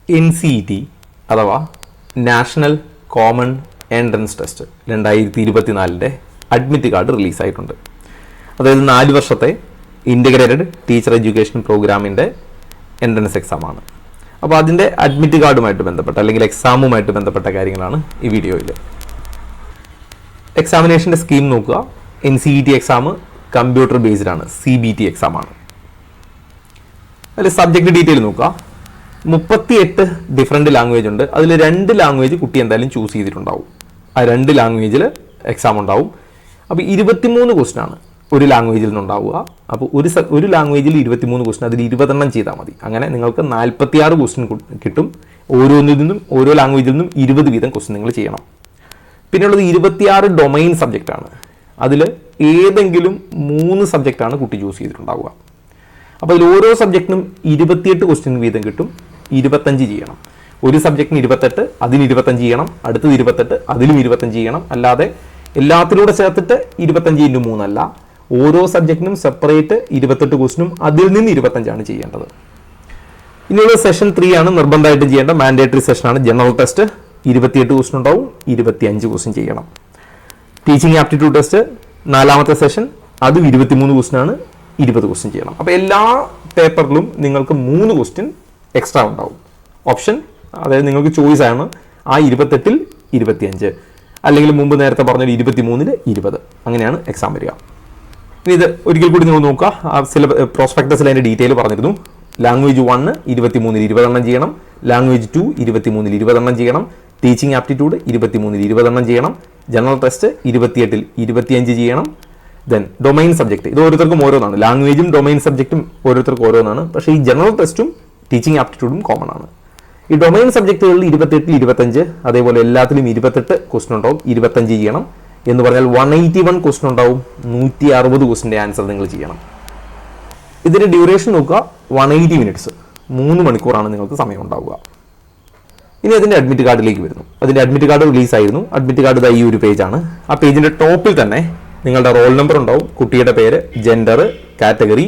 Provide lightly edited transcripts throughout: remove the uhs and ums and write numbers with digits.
NCET അഥവാ national common entrance test 2024 admit card റിലീസായിട്ടുണ്ട്. അതായത് 4 വർഷത്തെ ഇൻ്റഗ്രേറ്റഡ് ടീച്ചർ എഡ്യൂക്കേഷൻ പ്രോഗ്രാമിൻ്റെ എൻട്രൻസ് എക്സാമാണ്. അപ്പോൾ അതിൻ്റെ അഡ്മിറ്റ് കാർഡുമായിട്ട് ബന്ധപ്പെട്ട അല്ലെങ്കിൽ എക്സാമുമായിട്ട് ബന്ധപ്പെട്ട കാര്യങ്ങളാണ് ഈ വീഡിയോയിൽ. എക്സാമിനേഷൻ്റെ സ്കീം നോക്കുക. NCET എക്സാം കമ്പ്യൂട്ടർ ബേസ്ഡ് ആണ്, CBT എക്സാമാണ്. അതിൽ സബ്ജക്റ്റ് ഡീറ്റെയിൽ നോക്കുക. 38 ഡിഫറെൻറ്റ് ലാംഗ്വേജ് ഉണ്ട്. അതിൽ 2 ലാംഗ്വേജ് കുട്ടി എന്തായാലും ചൂസ് ചെയ്തിട്ടുണ്ടാവും. ആ 2 ലാംഗ്വേജിൽ എക്സാം ഉണ്ടാവും. അപ്പോൾ 23 ക്വസ്റ്റ്യനാണ് ഒരു ലാംഗ്വേജിൽ നിന്നുണ്ടാവുക. അപ്പോൾ ഒരു ലാംഗ്വേജിൽ 23 ക്വസ്റ്റ്യൻ, അതിൽ 20 ചെയ്താൽ മതി. അങ്ങനെ നിങ്ങൾക്ക് 46 ക്വസ്റ്റ്യൻ കിട്ടും. ഓരോ ലാംഗ്വേജിൽ നിന്നും 20 വീതം ക്വസ്റ്റ്യൻ നിങ്ങൾ ചെയ്യണം. പിന്നെയുള്ളത് 26 ഡൊമൈൻ സബ്ജക്റ്റാണ്. അതിൽ ഏതെങ്കിലും 3 സബ്ജക്റ്റാണ് കുട്ടി ചൂസ് ചെയ്തിട്ടുണ്ടാവുക. അപ്പോൾ അതിൽ ഓരോ സബ്ജക്റ്റിനും 28 ക്വസ്റ്റ്യൻ വീതം കിട്ടും. 25 ചെയ്യണം. ഒരു സബ്ജക്റ്റിന് 28, അതിന് 25 ചെയ്യണം. അടുത്തത് 28, അതിലും 25 ചെയ്യണം. അല്ലാതെ എല്ലാത്തിലൂടെ ചേർത്തിട്ട് 25x3 അല്ല. ഓരോ സബ്ജക്റ്റിനും സെപ്പറേറ്റ് 28 ക്വസ്റ്റ്യനും അതിൽ നിന്ന് 25 ചെയ്യേണ്ടത്. ഇനിയുള്ള സെഷൻ 3 ആണ് നിർബന്ധമായിട്ട് ചെയ്യേണ്ട മാൻഡേറ്ററി സെഷനാണ്. ജനറൽ ടെസ്റ്റ് 28 ക്വസ്റ്റ്യൻ ഉണ്ടാവും. 25 ക്വസ്റ്റ്യൻ ചെയ്യണം. ടീച്ചിങ് ആപ്റ്റിറ്റ്യൂഡ് ടെസ്റ്റ് 4ാമത്തെ സെഷൻ, അതും 23 ക്വസ്റ്റ്യനാണ്. 20 ക്വസ്റ്റ്യൻ ചെയ്യണം. അപ്പോൾ എല്ലാ പേപ്പറിലും നിങ്ങൾക്ക് 3 ക്വസ്റ്റ്യൻ എക്സ്ട്രാ ഉണ്ടാവും. ഓപ്ഷൻ, അതായത് നിങ്ങൾക്ക് ചോയ്സ് ആണ്. ആ 28-ൽ 25, അല്ലെങ്കിൽ മുമ്പ് നേരത്തെ പറഞ്ഞ 23-ൽ 20. അങ്ങനെയാണ് എക്സാം വരിക. ഇനി ഇത് ഒരിക്കൽ കൂടി നിങ്ങൾ നോക്കുക. ആ പ്രോസ്പെക്ടസിൽ അതിൻ്റെ ഡീറ്റെയിൽ പറഞ്ഞിരുന്നു. ലാംഗ്വേജ് 1 23-ൽ 20 ചെയ്യണം. ലാംഗ്വേജ് 2 23-ൽ 20 ചെയ്യണം. ടീച്ചിങ് ആപ്റ്റിറ്റ്യൂഡ് 23-ൽ 20 ചെയ്യണം. ജനറൽ ടെസ്റ്റ് 28-ൽ 25 ചെയ്യണം. ദെൻ ഡൊമൈൻ സബ്ജക്ട്, ഇത് ഓരോരുത്തർക്കും ഓരോന്നാണ്. ലാംഗ്വേജും ഡൊമൈൻ സബ്ജക്റ്റും ഓരോരുത്തർക്കും ഓരോന്നാണ്. പക്ഷേ ഈ ജനറൽ ടെസ്റ്റും ടീച്ചിങ് ആപ്റ്റിറ്റ്യൂഡും കോമൺ ആണ്. ഈ ഡൊമൈൻ സബ്ജക്റ്റുകളിൽ 28-ൽ 25, അതേപോലെ എല്ലാത്തിലും 28 ക്വസ്റ്റ്യൻ ഉണ്ടാവും. 25 ചെയ്യണം എന്ന് പറഞ്ഞാൽ 181 ക്വസ്റ്റ്യൻ ഉണ്ടാവും. 160 ക്വസ്റ്റിൻ്റെ ആൻസർ നിങ്ങൾ ചെയ്യണം. ഇതിൻ്റെ ഡ്യൂറേഷൻ നോക്കുക. 180 മിനിറ്റ്സ്, 3 മണിക്കൂറാണ് നിങ്ങൾക്ക് സമയം ഉണ്ടാവുക. ഇനി അതിൻ്റെ അഡ്മിറ്റ് കാർഡിലേക്ക് വരുന്നു. അതിൻ്റെ അഡ്മിറ്റ് കാർഡ് റിലീസായിരുന്നു. അഡ്മിറ്റ് കാർഡ് ഈ ഒരു പേജാണ്. ആ പേജിൻ്റെ ടോപ്പിൽ തന്നെ നിങ്ങളുടെ റോൾ നമ്പർ ഉണ്ടാവും, കുട്ടിയുടെ പേര്, ജെൻഡർ, കാറ്റഗറി,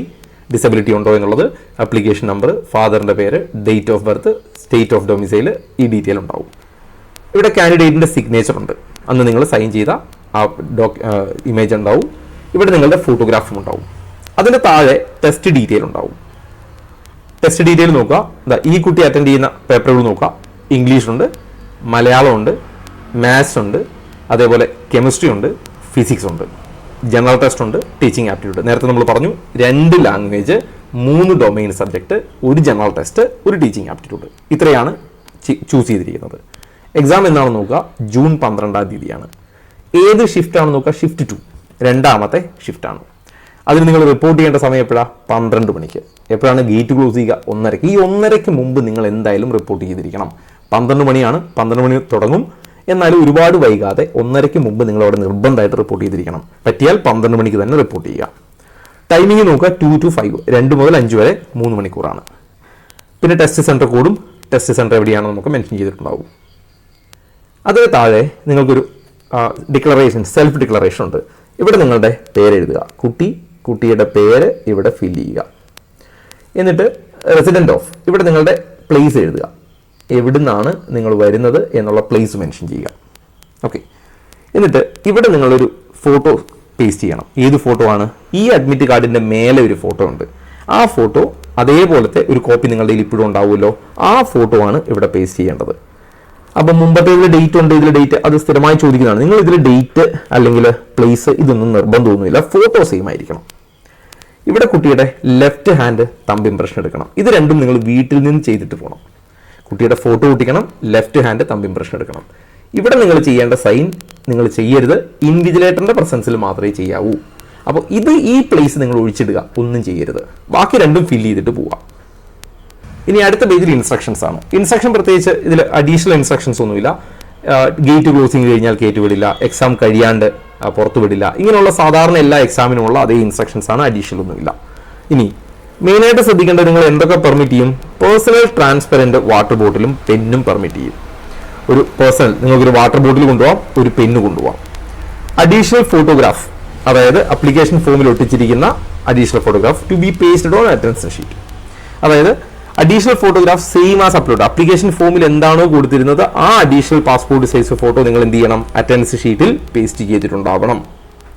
ഡിസബിലിറ്റി ഉണ്ടോ എന്നുള്ളത്, ആപ്ലിക്കേഷൻ നമ്പർ, ഫാദറിൻ്റെ പേര്, date of birth, state of domicile, ഈ ഡീറ്റെയിൽ ഉണ്ടാവും. ഇവിടെ കാൻഡിഡേറ്റിൻ്റെ സിഗ്നേച്ചർ ഉണ്ട്. അന്ന് നിങ്ങൾ സൈൻ ചെയ്ത ആ ഇമേജ് ഉണ്ടാവും. ഇവിടെ നിങ്ങളുടെ ഫോട്ടോഗ്രാഫും ഉണ്ടാവും. അതിൻ്റെ താഴെ ടെസ്റ്റ് ഡീറ്റെയിൽ ഉണ്ടാവും. ടെസ്റ്റ് ഡീറ്റെയിൽ നോക്കുക. ഈ കുട്ടി അറ്റൻഡ് ചെയ്യുന്ന പേപ്പറുകൾ നോക്കുക. ഇംഗ്ലീഷ് ഉണ്ട്, മലയാളം ഉണ്ട്, മാത്സ് ഉണ്ട്, അതേപോലെ കെമിസ്ട്രി ഉണ്ട്, ഫിസിക്സ് ഉണ്ട്, ജനറൽ ടെസ്റ്റ് ഉണ്ട്, ടീച്ചിങ് ആപ്റ്റിറ്റ്യൂഡ്. നേരത്തെ നമ്മൾ പറഞ്ഞു 2 ലാംഗ്വേജ്, 3 ഡൊമൈൻ സബ്ജക്റ്റ്, ഒരു ജനറൽ ടെസ്റ്റ്, ഒരു ടീച്ചിങ് ആപ്റ്റിറ്റ്യൂഡ്. ഇത്രയാണ് ചൂസ് ചെയ്തിരിക്കുന്നത്. എക്സാം എന്നാണെന്ന് നോക്കുക. ജൂൺ 12-ാം തീയതിയാണ്. ഏത് ഷിഫ്റ്റാണെന്ന് നോക്കുക. ഷിഫ്റ്റ് 2, 2ാമത്തെ ഷിഫ്റ്റാണ്. അതിന് നിങ്ങൾ റിപ്പോർട്ട് ചെയ്യേണ്ട സമയം എപ്പോഴാണ്? 12 മണിക്ക്. എപ്പോഴാണ് ഗേറ്റ് ക്ലോസ് ചെയ്യുക? 1:30. ഈ 1:30 മുമ്പ് നിങ്ങൾ എന്തായാലും റിപ്പോർട്ട് ചെയ്തിരിക്കണം. 12 മണിയാണ്. 12 മണി തുടങ്ങും. എന്നാലും ഒരുപാട് വൈകാതെ 1:30 മുമ്പ് നിങ്ങൾ അവിടെ നിർബന്ധമായിട്ട് റിപ്പോർട്ട് ചെയ്തിരിക്കണം. പറ്റിയാൽ 12 മണിക്ക് തന്നെ റിപ്പോർട്ട് ചെയ്യുക. ടൈമിംഗ് നോക്കുക. 2 to 5, 2 മുതൽ 5 വരെ 3 മണിക്കൂറാണ്. പിന്നെ ടെസ്റ്റ് സെൻറ്റർ കോഡും ടെസ്റ്റ് സെൻറ്റർ എവിടെയാണെന്ന് നമുക്ക് മെൻഷൻ ചെയ്തിട്ടുണ്ടാവും. അതിന് താഴെ നിങ്ങൾക്കൊരു ഡിക്ലറേഷൻ, സെൽഫ് ഡിക്ലറേഷൻ ഉണ്ട്. ഇവിടെ നിങ്ങളുടെ പേര് എഴുതുക. കുട്ടിയുടെ പേര് ഇവിടെ ഫില്ല് ചെയ്യുക. എന്നിട്ട് റെസിഡൻറ്റ് ഓഫ്, ഇവിടെ നിങ്ങളുടെ പ്ലേസ് എഴുതുക. എവിടുന്നാണ് നിങ്ങൾ വരുന്നത് എന്നുള്ള പ്ലേസ് മെൻഷൻ ചെയ്യുക. ഓക്കെ. എന്നിട്ട് ഇവിടെ നിങ്ങളൊരു ഫോട്ടോ പേസ്റ്റ് ചെയ്യണം. ഏത് ഫോട്ടോ ആണ്? ഈ അഡ്മിറ്റ് കാർഡിൻ്റെ മേലെ ഒരു ഫോട്ടോ ഉണ്ട്. ആ ഫോട്ടോ അതേപോലത്തെ ഒരു കോപ്പി നിങ്ങളുടെ കയ്യിൽ ഇപ്പോഴും ഉണ്ടാവുമല്ലോ. ആ ഫോട്ടോ ആണ് ഇവിടെ പേസ്റ്റ് ചെയ്യേണ്ടത്. അപ്പം മുമ്പത്തെ ഇതിൽ ഡേറ്റ് ഉണ്ട്, ഇതിൽ ഡേറ്റ് അത് സ്ഥിരമായി ചോദിക്കുന്നതാണ്. നിങ്ങൾ ഇതിൽ ഡേറ്റ് അല്ലെങ്കിൽ പ്ലേസ് ഇതൊന്നും നിർബന്ധമൊന്നുമില്ല. ഫോട്ടോ സെയിം ആയിരിക്കണം. ഇവിടെ കുട്ടിയുടെ ലെഫ്റ്റ് ഹാൻഡ് തമ്പ് ഇംപ്രഷൻ എടുക്കണം. ഇത് രണ്ടും നിങ്ങൾ വീട്ടിൽ നിന്ന് ചെയ്തിട്ട് പോകണം. കുട്ടിയുടെ ഫോട്ടോ ഒട്ടിക്കണം, ലെഫ്റ്റ് ഹാൻഡ് തമ്പ് ഇംപ്രഷൻ എടുക്കണം. ഇവിടെ നിങ്ങൾ ചെയ്യേണ്ട സൈൻ നിങ്ങൾ ചെയ്യരുത്. ഇൻവിജിലേറ്ററിൻ്റെ പ്രസൻസിൽ മാത്രമേ ചെയ്യാവൂ. അപ്പോൾ ഈ പ്ലേസ് നിങ്ങൾ ഒഴിച്ചിടുക, ഒന്നും ചെയ്യരുത്. ബാക്കി രണ്ടും ഫില്ല് ചെയ്തിട്ട് പോവുക. ഇനി അടുത്ത പേജിൽ ഇൻസ്ട്രക്ഷൻസ് ആണ്. ഇൻസ്ട്രക്ഷൻ പ്രത്യേകിച്ച് ഇതിൽ അഡീഷണൽ ഇൻസ്ട്രക്ഷൻസ് ഒന്നുമില്ല. ഗേറ്റ് ക്ലോസിങ് കഴിഞ്ഞാൽ കയറ്റി വിടില്ല, എക്സാം കഴിയാണ്ട് പുറത്തു വിടില്ല. ഇങ്ങനെയുള്ള സാധാരണ എല്ലാ എക്സാമിനുമുള്ള അതേ ഇൻസ്ട്രക്ഷൻസ് ആണ്. അഡീഷണൽ ഒന്നുമില്ല. ഇനി മെയിനായിട്ട് ശ്രദ്ധിക്കേണ്ടത് നിങ്ങൾ എന്തൊക്കെ പെർമിറ്റ് ചെയ്യും? പേഴ്സണൽ ട്രാൻസ്പെറൻറ്റ് വാട്ടർ ബോട്ടിലും പെന്നും പെർമിറ്റ് ചെയ്യും. ഒരു പേഴ്സണൽ നിങ്ങൾക്കൊരു വാട്ടർ ബോട്ടിൽ കൊണ്ടുപോകാം, ഒരു പെന്ന് കൊണ്ടുപോകാം. അഡീഷണൽ ഫോട്ടോഗ്രാഫ്, അതായത് അപ്ലിക്കേഷൻ ഫോമിൽ ഒട്ടിച്ചിരിക്കുന്ന additional photograph to be pasted on attention sheet. അതായത് additional photograph same as upload. Application ഫോമിൽ എന്താണോ കൊടുത്തിരുന്നത് ആ അഡീഷണൽ പാസ്പോർട്ട് സൈസ് ഫോട്ടോ നിങ്ങൾ എന്ത് ചെയ്യണം, അറ്റൻഡൻസ് ഷീറ്റിൽ പേസ്റ്റ് ചെയ്തിട്ടുണ്ടാവണം.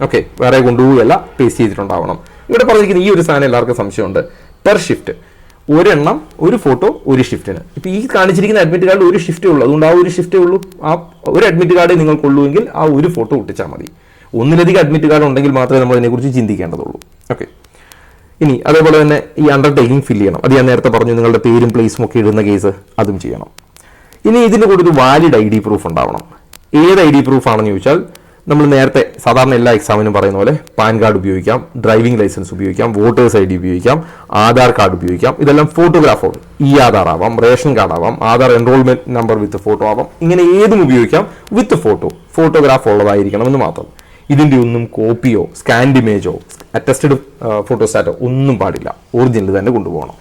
ഓക്കെ, വേറെ കൊണ്ടുപോവുകയല്ല, പേസ്റ്റ് ചെയ്തിട്ടുണ്ടാവണം. ഇവിടെ പറഞ്ഞിരിക്കുന്ന ഈ ഒരു സാധനം എല്ലാവർക്കും സംശയമുണ്ട്. പെർ ഷിഫ്റ്റ് ഒരെണ്ണം, ഒരു ഫോട്ടോ ഒരു ഷിഫ്റ്റിന്. ഇപ്പൊ ഈ കാണിച്ചിരിക്കുന്ന അഡ്മിറ്റ് കാർഡിൽ ഒരു ഷിഫ്റ്റേ ഉള്ളൂ, അതുകൊണ്ട് ആ ഒരു ഷിഫ്റ്റേ ഉള്ളൂ. ആ ഒരു അഡ്മിറ്റ് കാർഡ് നിങ്ങൾക്കുള്ളൂവെങ്കിൽ ആ ഒരു ഫോട്ടോ ഒട്ടിച്ചാൽ മതി. ഒന്നിലധികം അഡ്മിറ്റ് കാർഡ് ഉണ്ടെങ്കിൽ മാത്രമേ നമ്മൾ അതിനെക്കുറിച്ച് ചിന്തിക്കേണ്ടതുള്ളൂ. ഓക്കെ, ഇനി അതേപോലെ തന്നെ ഈ അണ്ടർടേക്കിംഗ് ഫില്ല് ചെയ്യണം. അത് ഞാൻ നേരത്തെ പറഞ്ഞു, നിങ്ങളുടെ പേരും പ്ലേസും ഒക്കെ ഇടുന്ന കേസ് അതും ചെയ്യണം. ഇനി ഇതിൻ്റെ കൂടെ ഒരു വാലിഡ് ID പ്രൂഫ് ഉണ്ടാവണം. ഏത് ID പ്രൂഫ് ആണെന്ന് ചോദിച്ചാൽ, നമ്മൾ നേരത്തെ സാധാരണ എല്ലാ എക്സാമിനും പറയുന്ന പോലെ പാൻ കാർഡ് ഉപയോഗിക്കാം, ഡ്രൈവിംഗ് ലൈസൻസ് ഉപയോഗിക്കാം, വോട്ടേഴ്സ് ID ഉപയോഗിക്കാം, ആധാർ കാർഡ് ഉപയോഗിക്കാം. ഇതെല്ലാം ഫോട്ടോഗ്രാഫോട്, ആധാർ ആവാം, റേഷൻ കാർഡ് ആവാം, ആധാർ എൻറോൾമെന്റ് നമ്പർ വിത്ത് ഫോട്ടോ ആവാം. ഇങ്ങനെ ഏതും ഉപയോഗിക്കാം. വിത്ത് ഫോട്ടോഗ്രാഫ് ഉള്ളതായിരിക്കണമെന്ന് മാത്രം. ഇതിൻ്റെ ഒന്നും കോപ്പിയോ സ്കാൻഡ് ഇമേജോ അറ്റസ്റ്റഡ് ഫോട്ടോസ്റ്റാറ്റോ ഒന്നും പാടില്ല. ഒറിജിനൽ തന്നെ കൊണ്ടുപോകണം.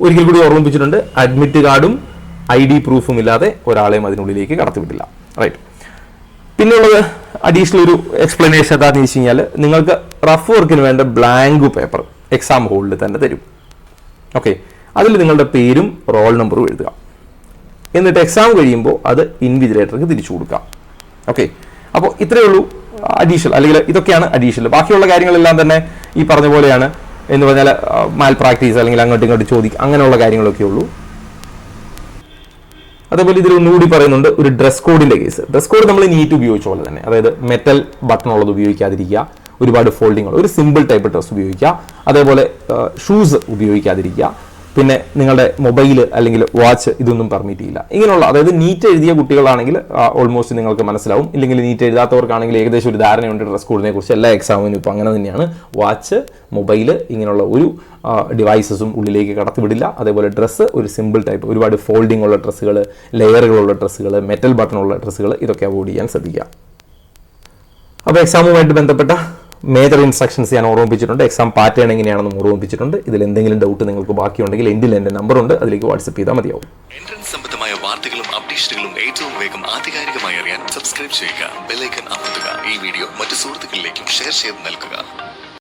ഒരിക്കൽ കൂടി ഓർമ്മിപ്പിച്ചിട്ടുണ്ട്, അഡ്മിറ്റ് കാർഡും ID പ്രൂഫും ഇല്ലാതെ ഒരാളെയും അതിനുള്ളിലേക്ക് കടത്തിവിട്ടില്ല. റൈറ്റ്. പിന്നെയുള്ളത് അഡീഷണൽ ഒരു എക്സ്പ്ലനേഷൻ എന്താണെന്ന് വെച്ച് കഴിഞ്ഞാൽ, നിങ്ങൾക്ക് റഫ് വർക്കിന് വേണ്ട ബ്ലാങ്ക് പേപ്പർ എക്സാം ഹോളിൽ തന്നെ തരും. ഓക്കെ, അതിൽ നിങ്ങളുടെ പേരും റോൾ നമ്പറും എഴുതുക. എന്നിട്ട് എക്സാം കഴിയുമ്പോൾ അത് ഇൻവിജിലേറ്റർക്ക് തിരിച്ചു കൊടുക്കാം. ഓക്കെ, അപ്പോൾ ഇത്രയേ ഉള്ളൂ അഡീഷണൽ, അല്ലെങ്കിൽ ഇതൊക്കെയാണ് അഡീഷണൽ. ബാക്കിയുള്ള കാര്യങ്ങളെല്ലാം തന്നെ ഈ പറഞ്ഞ പോലെയാണ്. എന്ന് പറഞ്ഞാൽ മാൽ പ്രാക്ടീസ് അല്ലെങ്കിൽ അങ്ങോട്ടും ഇങ്ങോട്ടും ചോദിക്കുക, അങ്ങനെയുള്ള കാര്യങ്ങളൊക്കെ ഉള്ളൂ. അതേപോലെ ഇതിൽ ഒന്നുകൂടി പറയുന്നുണ്ട്, ഒരു ഡ്രസ് കോഡിന്റെ കേസ്. ഡ്രസ് കോഡ് നമ്മൾ നീറ്റ് ഉപയോഗിച്ച പോലെ തന്നെ, അതായത് മെറ്റൽ ബട്ടൺ ഉള്ളത് ഉപയോഗിക്കാതിരിക്കുക, ഒരുപാട് ഫോൾഡിങ്ങൾ, ഒരു സിമ്പിൾ ടൈപ്പ് ഡ്രസ് ഉപയോഗിക്കുക. അതേപോലെ ഷൂസ് ഉപയോഗിക്കാതിരിക്കുക. പിന്നെ നിങ്ങളുടെ മൊബൈൽ അല്ലെങ്കിൽ വാച്ച് ഇതൊന്നും പെർമിറ്റ് ചെയ്യില്ല. ഇങ്ങനെയുള്ള, അതായത് നീറ്റ് എഴുതിയ കുട്ടികളാണെങ്കിൽ ഓൾമോസ്റ്റ് നിങ്ങൾക്ക് മനസ്സിലാവും. ഇല്ലെങ്കിൽ നീറ്റ് എഴുതാത്തവർക്കാണെങ്കിൽ ഏകദേശം ഒരു ധാരണയുണ്ട് ഡ്രസ് കോഡിനെ കുറിച്ച്. എല്ലാ എക്സാമിനും ഇപ്പോൾ അങ്ങനെ തന്നെയാണ്. വാച്ച്, മൊബൈൽ, ഇങ്ങനെയുള്ള ഒരു ഡിവൈസസും ഉള്ളിലേക്ക് കടത്തിവിടില്ല. അതേപോലെ ഡ്രസ്സ് ഒരു സിമ്പിൾ ടൈപ്പ്, ഒരുപാട് ഫോൾഡിംഗ് ഉള്ള ഡ്രസ്സുകൾ, ലെയറുകളുള്ള ഡ്രസ്സുകൾ, മെറ്റൽ ബട്ടണുള്ള ഡ്രസ്സുകൾ, ഇതൊക്കെ അവോയ്ഡ് ചെയ്യാൻ ശ്രദ്ധിക്കുക. അപ്പോൾ എക്സാമുമായിട്ട് ബന്ധപ്പെട്ട മേജർ ഇൻസ്ട്രക്ഷൻസ് ഞാൻ ഓർമ്മിപ്പിച്ചിട്ടുണ്ട്. എക്സാം പാറ്റേൺ എങ്ങനെയാണെന്നും ഓർമ്മിപ്പിച്ചിട്ടുണ്ട്. ഇതിൽ എന്തെങ്കിലും ഡൗട്ട് നിങ്ങൾക്ക് ബാക്കിയുണ്ടെങ്കിൽ എൻ്റെ നമ്പറുണ്ട്, അതിലേക്ക് വാട്സപ്പ് ചെയ്താൽ മതിയാവും. എൻട്രൻസ് സംബന്ധമായ വാർത്തകളും അപ്ഡേഷനുകളും ഏറ്റവും വേഗം ആധികാരികമായി അറിയാൻ സബ്സ്ക്രൈബ് ചെയ്യുക, ബെൽ ഐക്കൺ അമർത്തുക. ഈ വീഡിയോ മറ്റു സുഹൃത്തുക്കളിലേക്കും ഷെയർ ചെയ്ത് നൽകുക.